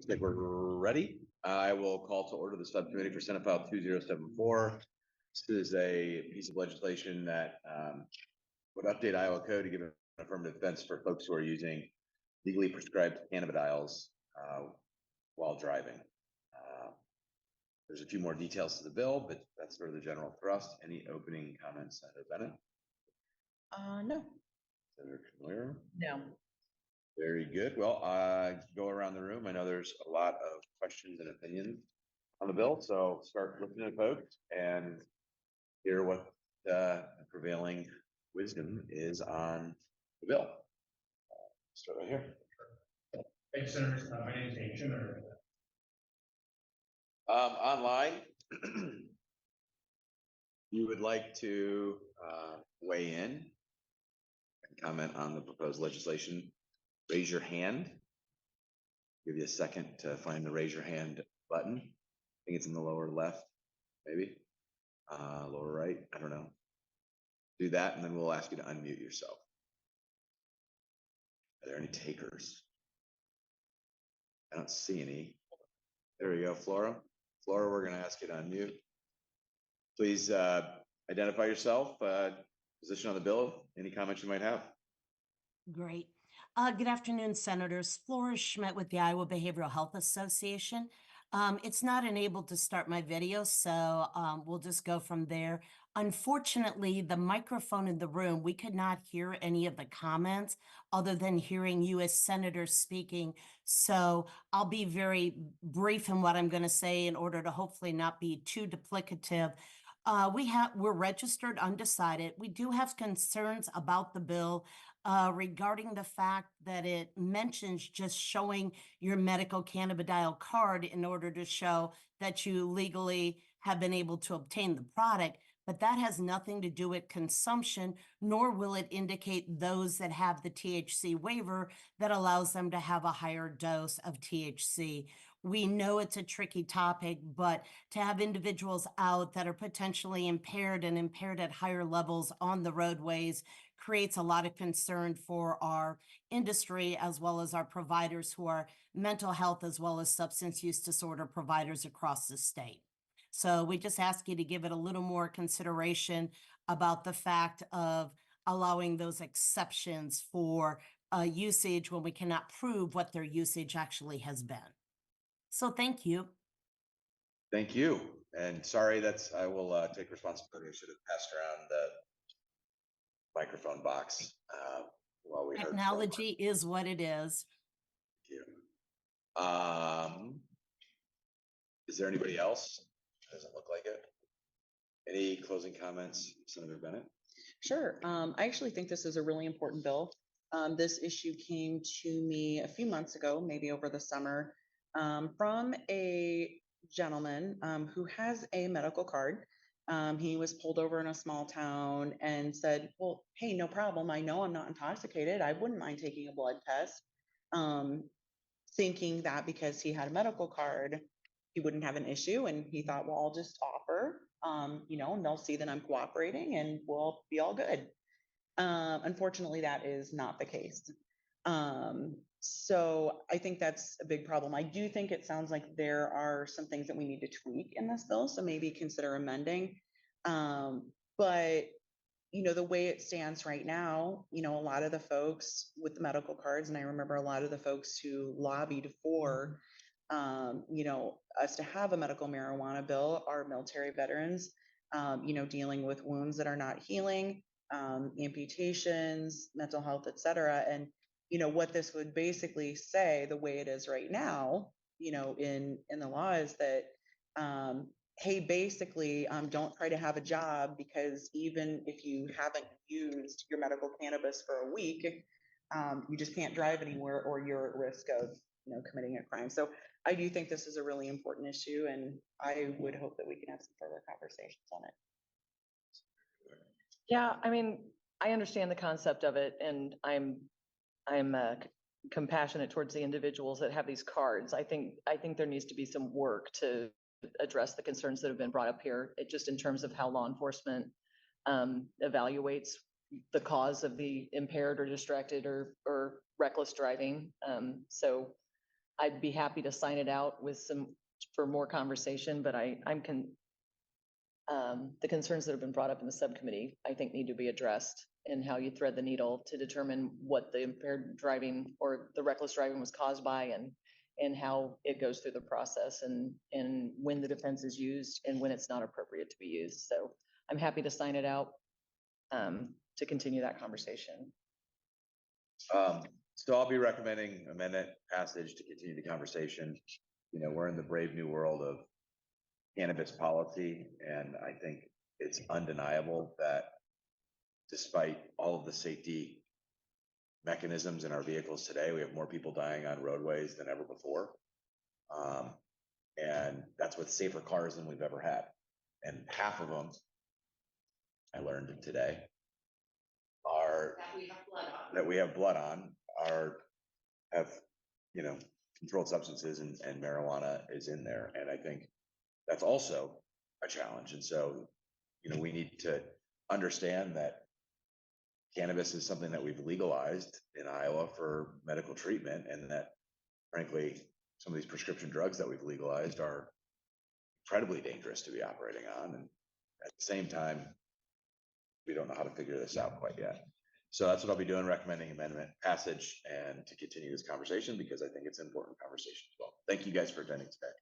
Looks like we're ready. I will call to order the subcommittee for Senate File 2074. This is a piece of legislation that would update Iowa code to give an affirmative defense for folks who are using legally prescribed cannabidiols while driving. There's a few more details to the bill, but that's sort of the general thrust. Any opening comments, Senator Bennett? No. Senator Cournoyer? No. Very good. Well, go around the room. I know there's a lot of questions and opinions on the bill, so start looking at folks and hear what the prevailing wisdom is on the bill. Start right here. Thanks, Senators. My name is Ancient. Online, you would like to weigh in and comment on the proposed legislation, raise your hand. Give you a second to find the raise your hand button. I think it's in the lower left, maybe lower right. I don't know. Do that, and then we'll ask you to unmute yourself. Are there any takers? I don't see any. There we go, Flora. Flora, we're going to ask you to unmute. Please identify yourself, position on the bill, any comments you might have. Great. Good afternoon, Senators. Flora Schmidt with the Iowa Behavioral Health Association. It's not enabled to start my video, so we'll just go from there. Unfortunately, the microphone in the room, we could not hear any of the comments other than hearing you as senators speaking. So I'll be very brief in what I'm going to say in order to hopefully not be too duplicative. We're registered undecided. We do have concerns about the bill regarding the fact that it mentions just showing your medical cannabidiol card in order to show that you legally have been able to obtain the product. But that has nothing to do with consumption, nor will it indicate those that have the THC waiver that allows them to have a higher dose of THC. We know it's a tricky topic, but to have individuals out that are potentially impaired and impaired at higher levels on the roadways creates a lot of concern for our industry as well as our providers who are mental health as well as substance use disorder providers across the state. So we just ask you to give it a little more consideration about the fact of allowing those exceptions for usage when we cannot prove what their usage actually has been. So thank you. Thank you. And sorry, I will take responsibility. I should have passed around the microphone box while we heard. Technology is what it is. Thank you. Is there anybody else? Doesn't look like it. Any closing comments, Senator Bennett? Sure. I actually think this is a really important bill. This issue came to me a few months ago, maybe over the summer, from a gentleman who has a medical card. He was pulled over in a small town and said, well, hey, no problem. I know I'm not intoxicated. I wouldn't mind taking a blood test. Thinking that because he had a medical card, he wouldn't have an issue. And he thought, well, I'll just offer, and they'll see that I'm cooperating and we'll be all good. Unfortunately, that is not the case. So I think that's a big problem. I do think it sounds like there are some things that we need to tweak in this bill, so maybe consider amending. But the way it stands right now, a lot of the folks with the medical cards, and I remember a lot of the folks who lobbied for, us to have a medical marijuana bill are military veterans, dealing with wounds that are not healing, amputations, mental health, et cetera. And what this would basically say, the way it is right now, in the law is that, hey, basically, don't try to have a job because even if you haven't used your medical cannabis for a week, you just can't drive anywhere or you're at risk of, committing a crime. So I do think this is a really important issue, and I would hope that we can have some further conversations on it. Yeah, I mean, I understand the concept of it, and I'm compassionate towards the individuals that have these cards. I think there needs to be some work to address the concerns that have been brought up here, just in terms of how law enforcement evaluates the cause of the impaired or distracted or reckless driving. So I'd be happy to sign it out with for more conversation, but the concerns that have been brought up in the subcommittee, I think need to be addressed, and how you thread the needle to determine what the impaired driving or the reckless driving was caused by, and how it goes through the process, and when the defense is used and when it's not appropriate to be used. So I'm happy to sign it out to continue that conversation. So I'll be recommending amendment passage to continue the conversation. You know, we're in the brave new world of cannabis policy, and I think it's undeniable that despite all of the safety mechanisms in our vehicles today, we have more people dying on roadways than ever before. And that's with safer cars than we've ever had. And half of them, I learned it today, are that we have blood on, have, you know, controlled substances, and marijuana is in there. And I think that's also a challenge. And so, you know, we need to understand that cannabis is something that we've legalized in Iowa for medical treatment, and that frankly, some of these prescription drugs that we've legalized are incredibly dangerous to be operating on. And at the same time, we don't know how to figure this out quite yet. So that's what I'll be doing, recommending amendment passage and to continue this conversation, because I think it's an important conversation as well. Thank you guys for attending today.